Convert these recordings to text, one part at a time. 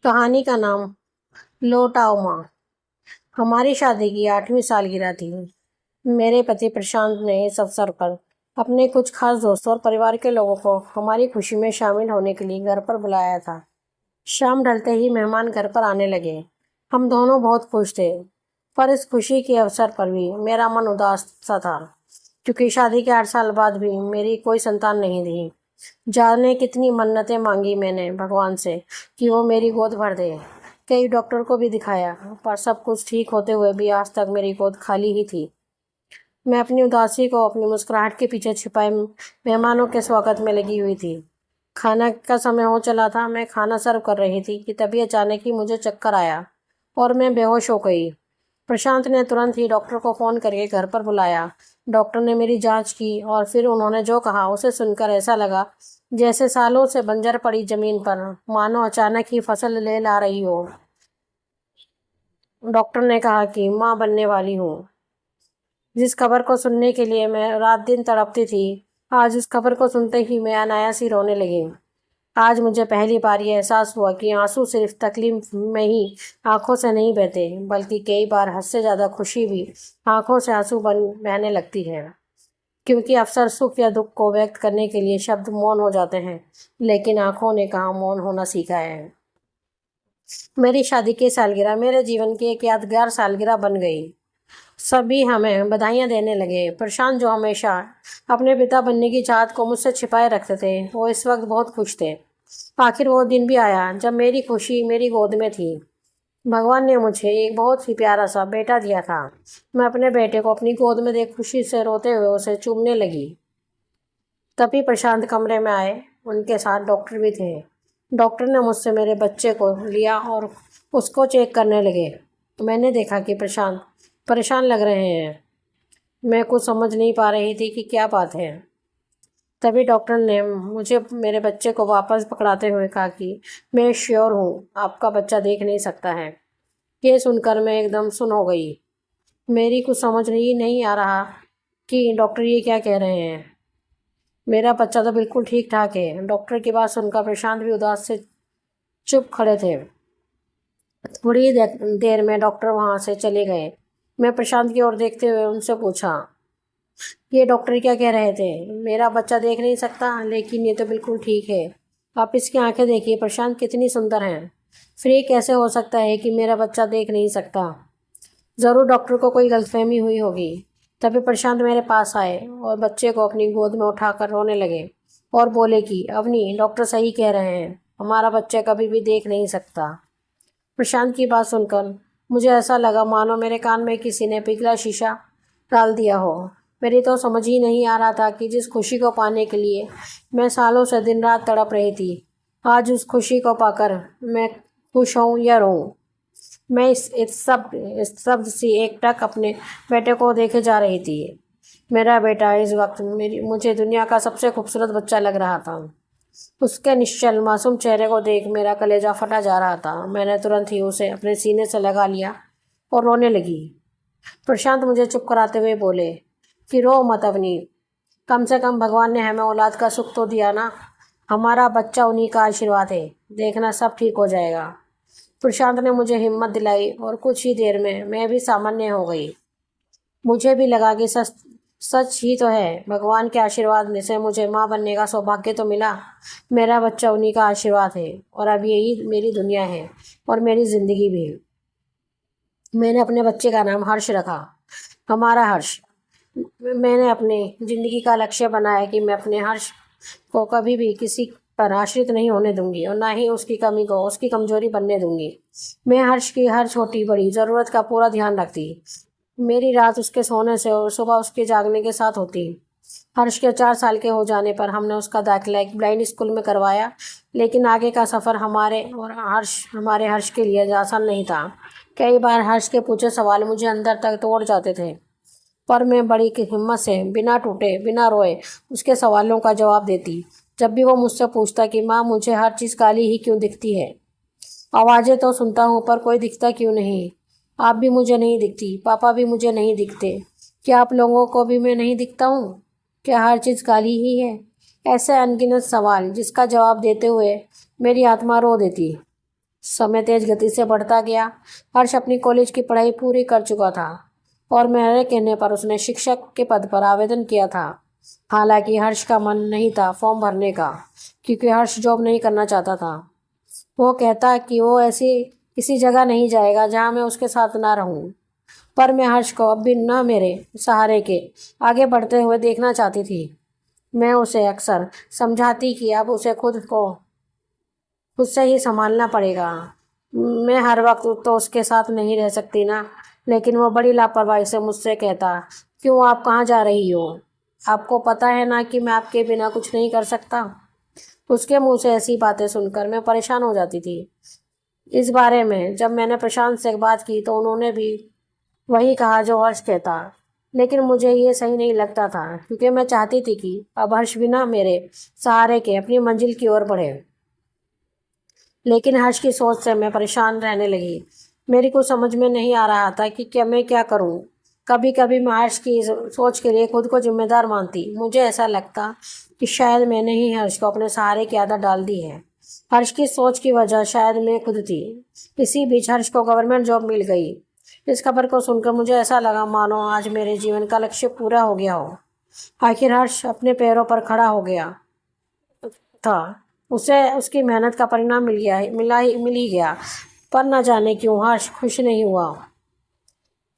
कहानी का नाम लौटाओ माँ। हमारी शादी की 8वीं सालगिरह थी। मेरे पति प्रशांत ने इस अवसर पर अपने कुछ खास दोस्तों और परिवार के लोगों को हमारी खुशी में शामिल होने के लिए घर पर बुलाया था। शाम ढलते ही मेहमान घर पर आने लगे। हम दोनों बहुत खुश थे, पर इस खुशी के अवसर पर भी मेरा मन उदास सा था, क्योंकि शादी के 8 साल बाद भी मेरी कोई संतान नहीं थी। जाने कितनी मन्नतें मांगी मैंने भगवान से कि वो मेरी गोद भर दे। कई डॉक्टर को भी दिखाया, पर सब कुछ ठीक होते हुए भी आज तक मेरी गोद खाली ही थी। मैं अपनी उदासी को अपनी मुस्कुराहट के पीछे छिपाए मेहमानों के स्वागत में लगी हुई थी। खाना का समय हो चला था। मैं खाना सर्व कर रही थी कि तभी अचानक ही मुझे चक्कर आया और मैं बेहोश हो गई। प्रशांत ने तुरंत ही डॉक्टर को फ़ोन करके घर पर बुलाया। डॉक्टर ने मेरी जांच की और फिर उन्होंने जो कहा उसे सुनकर ऐसा लगा जैसे सालों से बंजर पड़ी जमीन पर मानो अचानक ही फसल ले ला रही हो। डॉक्टर ने कहा कि माँ बनने वाली हूँ। जिस खबर को सुनने के लिए मैं रात दिन तड़पती थी, आज उस खबर को सुनते ही मैं अनायास ही रोने लगी। आज मुझे पहली बार ये एहसास हुआ कि आंसू सिर्फ तकलीफ में ही आंखों से नहीं बहते, बल्कि कई बार हद से ज़्यादा खुशी भी आंखों से आंसू बहने लगती है। क्योंकि अक्सर सुख या दुख को व्यक्त करने के लिए शब्द मौन हो जाते हैं, लेकिन आंखों ने कहाँ मौन होना सीखा है। मेरी शादी की सालगिरह मेरे जीवन की एक यादगार सालगिरह बन गई। सभी हमें बधाइयाँ देने लगे। प्रशांत, जो हमेशा अपने पिता बनने की चाहत को मुझसे छिपाए रखते थे, वो इस वक्त बहुत खुश थे। आखिर वो दिन भी आया जब मेरी खुशी मेरी गोद में थी। भगवान ने मुझे एक बहुत ही प्यारा सा बेटा दिया था। मैं अपने बेटे को अपनी गोद में देख खुशी से रोते हुए उसे चूमने लगी। तभी प्रशांत कमरे में आए। उनके साथ डॉक्टर भी थे। डॉक्टर ने मुझसे मेरे बच्चे को लिया और उसको चेक करने लगे। मैंने देखा कि प्रशांत परेशान लग रहे हैं। मैं कुछ समझ नहीं पा रही थी कि क्या बात है। तभी डॉक्टर ने मुझे मेरे बच्चे को वापस पकड़ाते हुए कहा कि मैं श्योर हूँ आपका बच्चा देख नहीं सकता है। ये सुनकर मैं एकदम सुन हो गई। मेरी कुछ समझ नहीं आ रहा कि डॉक्टर ये क्या कह रहे हैं। मेरा बच्चा तो बिल्कुल ठीक ठाक है। डॉक्टर की बात सुनकर प्रशांत भी उदास से चुप खड़े थे। थोड़ी देर में डॉक्टर वहाँ से चले गए। मैं प्रशांत की ओर देखते हुए उनसे पूछा, ये डॉक्टर क्या कह रहे थे? मेरा बच्चा देख नहीं सकता, लेकिन ये तो बिल्कुल ठीक है। आप इसकी आंखें देखिए प्रशांत, कितनी सुंदर हैं। फिर ये कैसे हो सकता है कि मेरा बच्चा देख नहीं सकता? ज़रूर डॉक्टर को कोई गलतफहमी हुई होगी। तभी प्रशांत मेरे पास आए और बच्चे को अपनी गोद में उठाकर रोने लगे और बोले कि अवनी, डॉक्टर सही कह रहे हैं, हमारा बच्चा कभी भी देख नहीं सकता। प्रशांत की बात सुनकर मुझे ऐसा लगा मानो मेरे कान में किसी ने पिघला शीशा डाल दिया हो। मेरी तो समझ ही नहीं आ रहा था कि जिस खुशी को पाने के लिए मैं सालों से दिन रात तड़प रही थी, आज उस खुशी को पाकर मैं खुश हूँ या रोऊँ। मैं इस शब्द से एकटक अपने बेटे को देखे जा रही थी। मेरा बेटा इस वक्त मुझे दुनिया का सबसे खूबसूरत बच्चा लग रहा था। उसके निश्चल मासूम चेहरे को देख मेरा कलेजा फटा जा रहा था। मैंने तुरंत ही उसे अपने सीने से लगा लिया और रोने लगी। प्रशांत मुझे चुप कराते हुए बोले कि रो मत अवनी, कम से कम भगवान ने हमें औलाद का सुख तो दिया ना। हमारा बच्चा उन्हीं का आशीर्वाद है, देखना सब ठीक हो जाएगा। प्रशांत ने मुझे हिम्मत दिलाई और कुछ ही देर में मैं भी सामान्य हो गई। मुझे भी लगा कि सच सच ही तो है, भगवान के आशीर्वाद में से मुझे माँ बनने का सौभाग्य तो मिला। मेरा बच्चा उन्हीं का आशीर्वाद है और अब यही मेरी दुनिया है और मेरी ज़िंदगी भी। मैंने अपने बच्चे का नाम हर्ष रखा, हमारा हर्ष। मैंने अपनी ज़िंदगी का लक्ष्य बनाया कि मैं अपने हर्ष को कभी भी किसी पर आश्रित नहीं होने दूंगी और ना ही उसकी कमी को उसकी कमजोरी बनने दूंगी। मैं हर्ष की हर छोटी बड़ी ज़रूरत का पूरा ध्यान रखती। मेरी रात उसके सोने से और सुबह उसके जागने के साथ होती। हर्ष के 4 साल के हो जाने पर हमने उसका दाखिला एक ब्लाइंड स्कूल में करवाया, लेकिन आगे का सफ़र हमारे हर्ष के लिए आसान नहीं था। कई बार हर्ष के पूछे सवाल मुझे अंदर तक तोड़ जाते थे, पर मैं बड़ी हिम्मत से बिना टूटे बिना रोए उसके सवालों का जवाब देती। जब भी वो मुझसे पूछता कि माँ, मुझे हर चीज़ काली ही क्यों दिखती है? आवाज़ें तो सुनता हूँ पर कोई दिखता क्यों नहीं? आप भी मुझे नहीं दिखती, पापा भी मुझे नहीं दिखते, क्या आप लोगों को भी मैं नहीं दिखता हूँ? क्या हर चीज़ काली ही है? ऐसे अनगिनत सवाल जिसका जवाब देते हुए मेरी आत्मा रो देती। समय तेज गति से बढ़ता गया। हर्ष अपनी कॉलेज की पढ़ाई पूरी कर चुका था और मेरे कहने पर उसने शिक्षक के पद पर आवेदन किया था। हालांकि हर्ष का मन नहीं था फॉर्म भरने का, क्योंकि हर्ष जॉब नहीं करना चाहता था। वो कहता कि वो ऐसी किसी जगह नहीं जाएगा जहाँ मैं उसके साथ ना रहूं। पर मैं हर्ष को अब भी न मेरे सहारे के आगे बढ़ते हुए देखना चाहती थी। मैं उसे अक्सर समझाती कि अब उसे खुद से ही संभालना पड़ेगा। मैं हर वक्त तो उसके साथ नहीं रह सकती ना। लेकिन वो बड़ी लापरवाही से मुझसे कहता, क्यों, आप कहाँ जा रही हो? आपको पता है ना कि मैं आपके बिना कुछ नहीं कर सकता। उसके मुंह से ऐसी बातें सुनकर मैं परेशान हो जाती थी। इस बारे में जब मैंने प्रशांत से बात की तो उन्होंने भी वही कहा जो हर्ष कहता। लेकिन मुझे ये सही नहीं लगता था, क्योंकि मैं चाहती थी कि अब हर्ष बिना मेरे सहारे के अपनी मंजिल की ओर बढ़े। लेकिन हर्ष की सोच से मैं परेशान रहने लगी। मेरी को समझ में नहीं आ रहा था कि मैं क्या करूं। कभी कभी मैं हर्ष की सोच के लिए खुद को जिम्मेदार मानती। मुझे ऐसा लगता कि शायद मैंने ही हर्ष को अपने सहारे की आदत डाल दी है। हर्ष की सोच की वजह शायद मैं खुद थी। इसी बीच हर्ष को गवर्नमेंट जॉब मिल गई। इस खबर को सुनकर मुझे ऐसा लगा मानो आज मेरे जीवन का लक्ष्य पूरा हो गया हो। आखिर हर्ष अपने पैरों पर खड़ा हो गया था। उसे उसकी मेहनत का परिणाम मिल ही गया। पर न जाने क्यों हर्ष खुश नहीं हुआ।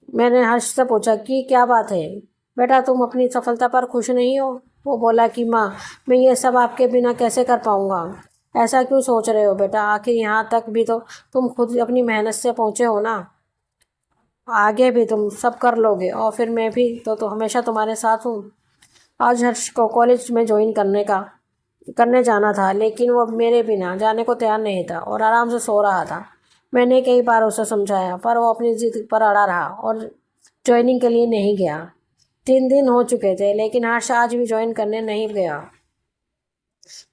मैंने हर्ष से पूछा कि क्या बात है बेटा, तुम अपनी सफलता पर खुश नहीं हो? वो बोला कि माँ, मैं ये सब आपके बिना कैसे कर पाऊंगा। ऐसा क्यों सोच रहे हो बेटा? आखिर यहाँ तक भी तो तुम खुद अपनी मेहनत से पहुँचे हो ना। आगे भी तुम सब कर लोगे, और फिर मैं भी तो हमेशा तुम्हारे साथ हूँ। आज हर्ष को कॉलेज में ज्वाइन करने जाना था, लेकिन वो मेरे बिना जाने को तैयार नहीं था और आराम से सो रहा था। मैंने कई बार उसे समझाया, पर वो अपनी जिद पर अड़ा रहा और ज्वाइनिंग के लिए नहीं गया। 3 दिन हो चुके थे, लेकिन हर्ष आज भी ज्वाइन करने नहीं गया।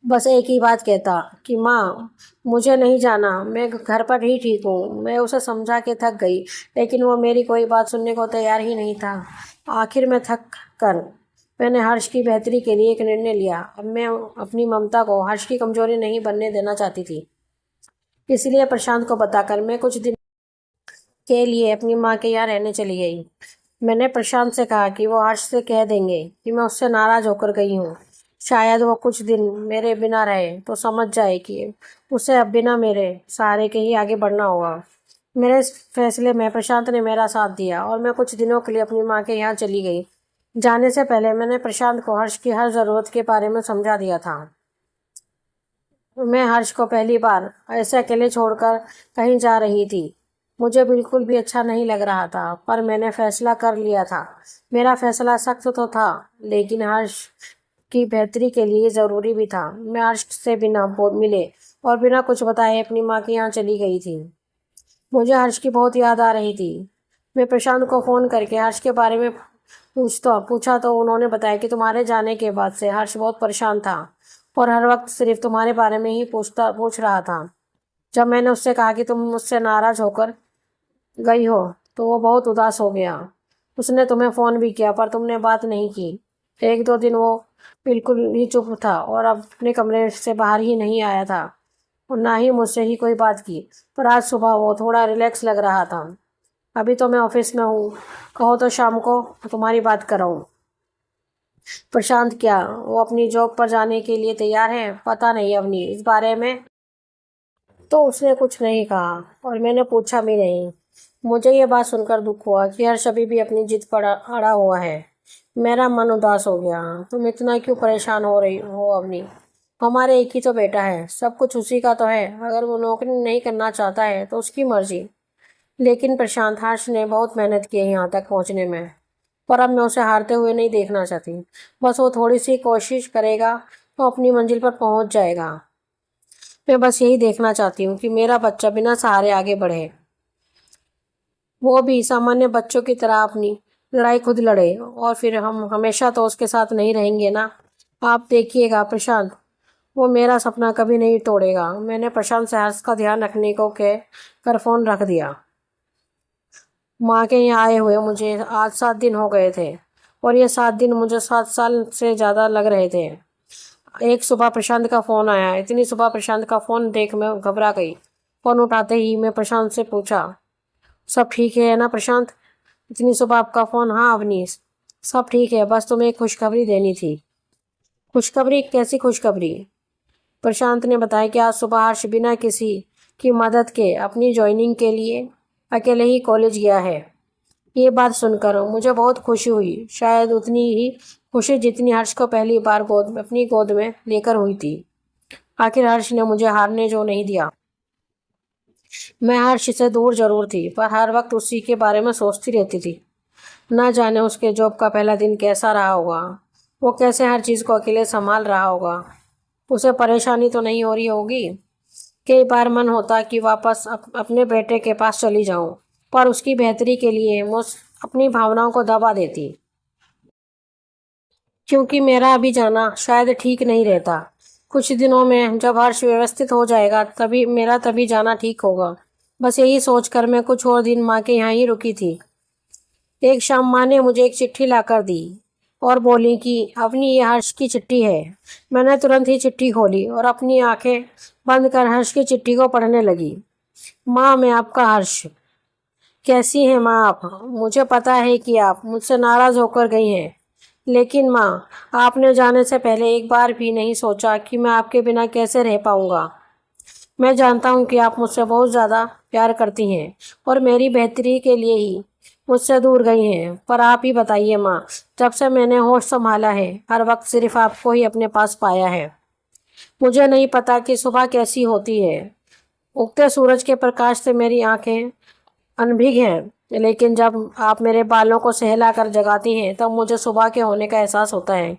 बस एक ही बात कहता कि माँ, मुझे नहीं जाना, मैं घर पर ही ठीक हूँ। मैं उसे समझा के थक गई, लेकिन वो मेरी कोई बात सुनने को तैयार ही नहीं था। आखिर में थक कर मैंने हर्ष की बेहतरी के लिए एक निर्णय लिया। अब मैं अपनी ममता को हर्ष की कमजोरी नहीं बनने देना चाहती थी। इसलिए प्रशांत को बताकर मैं कुछ दिन के लिए अपनी माँ के यहाँ रहने चली गई। मैंने प्रशांत से कहा कि वो हर्ष से कह देंगे कि मैं उससे नाराज होकर गई हूँ। शायद वो कुछ दिन मेरे बिना रहे तो समझ जाए कि उसे अब बिना मेरे सहारे के ही आगे बढ़ना होगा। मेरे इस फैसले में प्रशांत ने मेरा साथ दिया और मैं कुछ दिनों के लिए अपनी माँ के यहाँ चली गई। जाने से पहले मैंने प्रशांत को हर्ष की हर ज़रूरत के बारे में समझा दिया था। मैं हर्ष को पहली बार ऐसे अकेले छोड़कर कहीं जा रही थी। मुझे बिल्कुल भी अच्छा नहीं लग रहा था, पर मैंने फैसला कर लिया था। मेरा फैसला सख्त तो था, लेकिन हर्ष की बेहतरी के लिए ज़रूरी भी था। मैं हर्ष से बिना मिले और बिना कुछ बताए अपनी माँ के यहाँ चली गई थी। मुझे हर्ष की बहुत याद आ रही थी। मैं प्रशांत को फ़ोन करके हर्ष के बारे में पूछा तो उन्होंने बताया कि तुम्हारे जाने के बाद से हर्ष बहुत परेशान था और हर वक्त सिर्फ तुम्हारे बारे में ही पूछ रहा था। जब मैंने उससे कहा कि तुम मुझसे नाराज़ होकर गई हो तो वो बहुत उदास हो गया। उसने तुम्हें फ़ोन भी किया, पर तुमने बात नहीं की। 1-2 दिन वो बिल्कुल ही चुप था और अपने कमरे से बाहर ही नहीं आया था और ना ही मुझसे ही कोई बात की। पर आज सुबह वो थोड़ा रिलैक्स लग रहा था। अभी तो मैं ऑफिस में हूँ, कहो तो शाम को तुम्हारी बात कराऊँ। प्रशांत, क्या वो अपनी जॉब पर जाने के लिए तैयार है? पता नहीं अवनी, इस बारे में तो उसने कुछ नहीं कहा और मैंने पूछा भी नहीं। मुझे ये बात सुनकर दुख हुआ कि हर्ष अभी भी अपनी जिद पर अड़ा हुआ है। मेरा मन उदास हो गया। तुम इतना क्यों परेशान हो रही हो अवनी? हमारे एक ही तो बेटा है, सब कुछ उसी का तो है। अगर वो नौकरी नहीं करना चाहता है तो उसकी मर्जी। लेकिन प्रशांत, हर्ष ने बहुत मेहनत की है यहाँ तक पहुँचने में, पर अब मैं उसे हारते हुए नहीं देखना चाहती। बस वो थोड़ी सी कोशिश करेगा तो अपनी मंजिल पर पहुँच जाएगा। मैं बस यही देखना चाहती हूँ कि मेरा बच्चा बिना सहारे आगे बढ़े, वो भी सामान्य बच्चों की तरह अपनी लड़ाई खुद लड़े, और फिर हम हमेशा तो उसके साथ नहीं रहेंगे ना। आप देखिएगा प्रशांत, वो मेरा सपना कभी नहीं तोड़ेगा। मैंने प्रशांत से हर्ष का ध्यान रखने को कह कर फ़ोन रख दिया। माँ के यहाँ आए हुए मुझे आज 7 दिन हो गए थे और ये 7 दिन मुझे 7 साल से ज़्यादा लग रहे थे। एक सुबह प्रशांत का फ़ोन आया। इतनी सुबह प्रशांत का फ़ोन देख मैं घबरा गई फ़ोन उठाते ही मैं प्रशांत से पूछा, सब ठीक है ना प्रशांत? इतनी सुबह आपका फ़ोन? हाँ अवनीश, सब ठीक है, बस तुम्हें एक खुशखबरी देनी थी। खुशखबरी? कैसी खुशखबरी? प्रशांत ने बताया कि आज सुबह हर्ष बिना किसी की मदद के अपनी ज्वाइनिंग के लिए अकेले ही कॉलेज गया है। ये बात सुनकर मुझे बहुत खुशी हुई, शायद उतनी ही खुशी जितनी हर्ष को पहली बार अपनी गोद में लेकर हुई थी। आखिर हर्ष ने मुझे हारने जो नहीं दिया। मैं हर्ष से दूर जरूर थी, पर हर वक्त उसी के बारे में सोचती रहती थी। ना जाने उसके जॉब का पहला दिन कैसा रहा होगा, वो कैसे हर चीज़ को अकेले संभाल रहा होगा। उसे परेशानी तो नहीं हो रही होगी। कई बार मन होता कि वापस अपने बेटे के पास चली जाऊं, पर उसकी बेहतरी के लिए मुझ अपनी भावनाओं को दबा देती, क्योंकि मेरा अभी जाना शायद ठीक नहीं रहता। कुछ दिनों में जब हर्ष व्यवस्थित हो जाएगा तभी जाना ठीक होगा। बस यही सोचकर मैं कुछ और दिन माँ के यहाँ ही रुकी थी। एक शाम माँ ने मुझे एक चिट्ठी लाकर दी और बोली कि अवनी, ये हर्ष की चिट्ठी है। मैंने तुरंत ही चिट्ठी खोली और अपनी आंखें बंद कर हर्ष की चिट्ठी को पढ़ने लगी। माँ, मैं आपका हर्ष। कैसी हैं माँ आप? मुझे पता है कि आप मुझसे नाराज़ होकर गई हैं, लेकिन माँ, आपने जाने से पहले एक बार भी नहीं सोचा कि मैं आपके बिना कैसे रह पाऊँगा। मैं जानता हूँ कि आप मुझसे बहुत ज़्यादा प्यार करती हैं और मेरी बेहतरी के लिए ही मुझसे दूर गई हैं, पर आप ही बताइए माँ, जब से मैंने होश संभाला है हर वक्त सिर्फ आपको ही अपने पास पाया है। मुझे नहीं पता कि सुबह कैसी होती है। उगते सूरज के प्रकाश से मेरी आंखें अनभिग हैं, लेकिन जब आप मेरे बालों को सहला कर जगाती हैं तब मुझे सुबह के होने का एहसास होता है।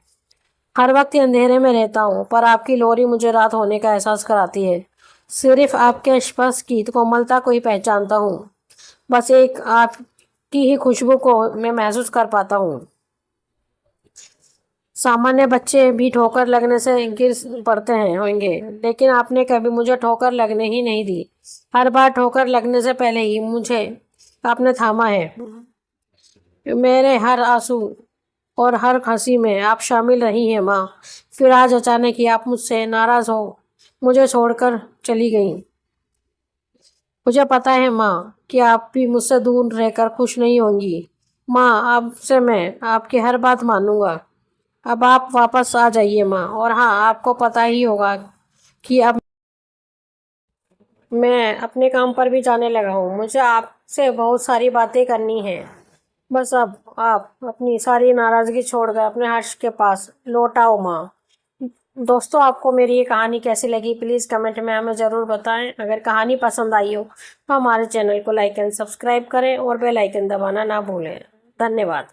हर वक्त ही अंधेरे में रहता हूँ, पर आपकी लोरी मुझे रात होने का एहसास कराती है। सिर्फ आपके स्पर्श की कोमलता को ही पहचानता हूँ। बस एक आपकी ही खुशबू को मैं महसूस कर पाता हूँ। सामान्य बच्चे भी ठोकर लगने से गिर पड़ते हैं होंगे, लेकिन आपने कभी मुझे ठोकर लगने ही नहीं दी। हर बार ठोकर लगने से पहले ही मुझे आपने थामा है। मेरे हर आंसू और हर हंसी में आप शामिल रही हैं माँ। फिर आज अचानक ही आप मुझसे नाराज़ हो मुझे छोड़कर चली गई। मुझे पता है माँ कि आप भी मुझसे दूर रहकर खुश नहीं होंगी। माँ, आपसे मैं आपकी हर बात मानूंगा। अब आप वापस आ जाइए माँ। और हाँ, आपको पता ही होगा कि अब मैं अपने काम पर भी जाने लगा हूँ। मुझे आपसे बहुत सारी बातें करनी है। बस अब आप अपनी सारी नाराज़गी छोड़कर अपने हर्ष के पास लौट आओ माँ। दोस्तों, आपको मेरी ये कहानी कैसी लगी प्लीज़ कमेंट में हमें ज़रूर बताएं। अगर कहानी पसंद आई हो तो हमारे चैनल को लाइक एंड सब्सक्राइब करें और बेल आइकन दबाना ना भूलें। धन्यवाद।